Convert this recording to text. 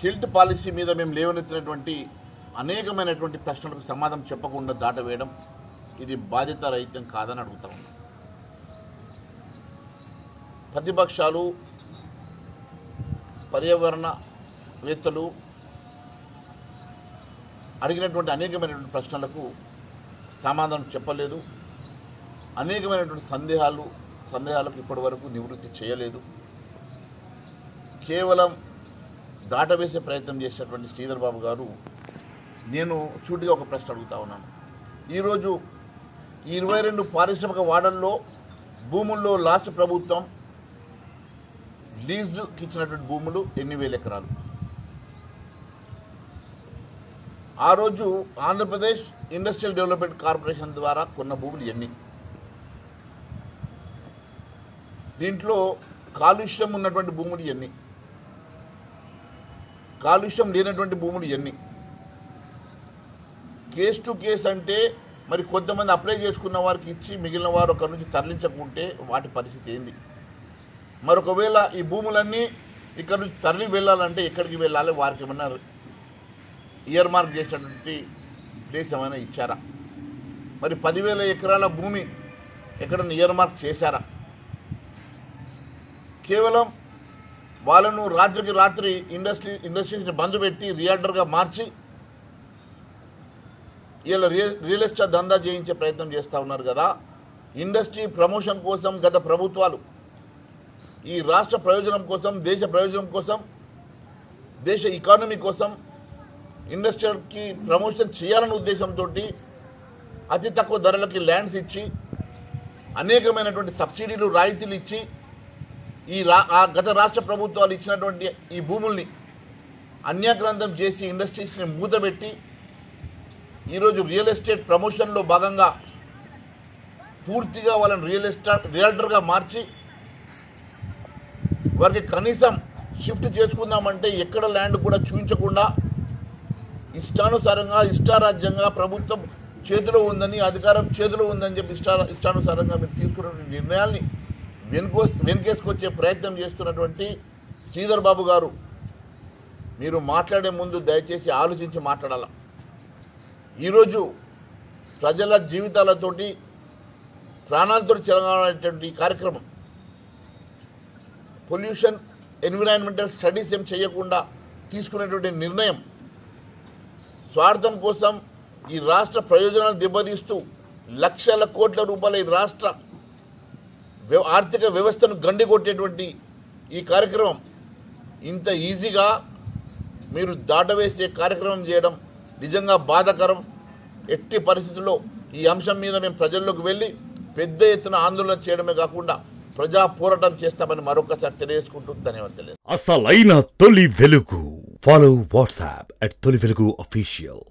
Tilt policy మీద మేము లేవనెత్తినటువంటి అనేకమైనటువంటి ప్రశ్నలకు సమాధానం చెప్పకుండా దాటవేయడం ఇది బాధ్యతారహితం కాదని అడుగుతా ఉన్నాం. ప్రతిపక్షాలు పర్యావరణవేత్తలు అడిగినటువంటి అనేకమైనటువంటి ప్రశ్నలకు సమాధానం చెప్పలేదు. అనేకమైనటువంటి సందేహాలకు ఇప్పటివరకు నివృత్తి చేయలేదు. కేవలం దాటవేసే ప్రయత్నం చేసినటువంటి శ్రీధర్ బాబు గారు, నేను సూటిగా ఒక ప్రశ్న అడుగుతా ఉన్నాను. ఈరోజు 22 పారిశ్రామిక వాడల్లో భూముల్లో రాష్ట్ర ప్రభుత్వం లీజుకి ఇచ్చినటువంటి భూములు ఎన్ని వేల ఎకరాలు? ఆ రోజు ఆంధ్రప్రదేశ్ ఇండస్ట్రియల్ డెవలప్మెంట్ కార్పొరేషన్ ద్వారా కొన్న భూములు ఎన్ని? దీంట్లో కాలుష్యం ఉన్నటువంటి భూములు ఎన్ని? కాలుష్యం లేనటువంటి భూములు ఎన్ని? కేస్ టు కేస్ అంటే మరి కొంతమంది అప్లై చేసుకున్న వారికి ఇచ్చి మిగిలిన వారు అక్కడి నుంచి తరలించకుంటే వాటి పరిస్థితి ఏంది? మరొకవేళ ఈ భూములన్నీ ఇక్కడ నుంచి తరలి వెళ్ళాలంటే ఎక్కడికి వెళ్ళాలి? వారికి ఏమన్నా ఇయర్ మార్క్ చేసినటువంటి ప్లేస్ ఏమైనా ఇచ్చారా? మరి 10,000 ఎకరాల భూమి ఎక్కడన్నా ఇయర్ మార్క్ చేశారా? కేవలం వాళ్ళను రాత్రికి రాత్రి ఇండస్ట్రీస్ని బంద్ పెట్టి రియాల్టర్గా మార్చి ఇలా రియల్ ఎస్టేట్ దందా చేయించే ప్రయత్నం చేస్తూ ఉన్నారు కదా. ఇండస్ట్రీ ప్రమోషన్ కోసం గత ప్రభుత్వాలు ఈ రాష్ట్ర ప్రయోజనం కోసం, దేశ ప్రయోజనం కోసం, దేశ ఎకానమీ కోసం ఇండస్ట్రీకి ప్రమోషన్ చేయాలనే ఉద్దేశంతో అతి తక్కువ ధరలకి ల్యాండ్స్ ఇచ్చి అనేకమైనటువంటి సబ్సిడీలు, రాయితీలు ఇచ్చి గత రాష్ట్ర ప్రభుత్వాలు ఇచ్చినటువంటి ఈ భూముల్ని అన్యాక్రాంతం చేసి ఇండస్ట్రీస్ని మూతబెట్టి ఈరోజు రియల్ ఎస్టేట్ ప్రమోషన్లో భాగంగా పూర్తిగా వాళ్ళని రియల్టర్గా మార్చి వారికి కనీసం షిఫ్ట్ చేసుకుందామంటే ఎక్కడ ల్యాండ్ కూడా చూపించకుండా ఇష్టానుసారంగా, ఇష్టారాజ్యంగా ప్రభుత్వం చేతిలో ఉందని, అధికారం చేతిలో ఉందని చెప్పి ఇష్టానుసారంగా మీరు తీసుకున్న నిర్ణయాల్ని వెనుకేసుకొచ్చే ప్రయత్నం చేస్తున్నటువంటి శ్రీధర్ బాబు గారు, మీరు మాట్లాడే ముందు దయచేసి ఆలోచించి మాట్లాడాల. ఈరోజు ప్రజల జీవితాలతోటి, ప్రాణాలతో చెలగాలనేటువంటి ఈ కార్యక్రమం పొల్యూషన్, ఎన్విరాన్మెంటల్ స్టడీస్ ఏం చేయకుండా తీసుకునేటువంటి నిర్ణయం స్వార్థం కోసం ఈ రాష్ట్ర ప్రయోజనాలు దెబ్బతీస్తూ లక్షల కోట్ల రూపాయల ఈ రాష్ట్ర ఆర్థిక వ్యవస్థను గండికొట్టేటువంటి ఈ కార్యక్రమం ఇంత ఈజీగా మీరు దాటవేసే కార్యక్రమం చేయడం నిజంగా బాధాకరం. ఎట్టి పరిస్థితుల్లో ఈ అంశం మీద మేము ప్రజల్లోకి వెళ్ళి పెద్ద ఎత్తున ఆందోళన చేయడమే కాకుండా ప్రజా పోరాటం చేస్తామని మరొకసారి తెలియజేసుకుంటూ ధన్యవాదాలు. అసలైన తొలి వెలుగు. ఫాలో వాట్సాప్ @తొలి వెలుగు official.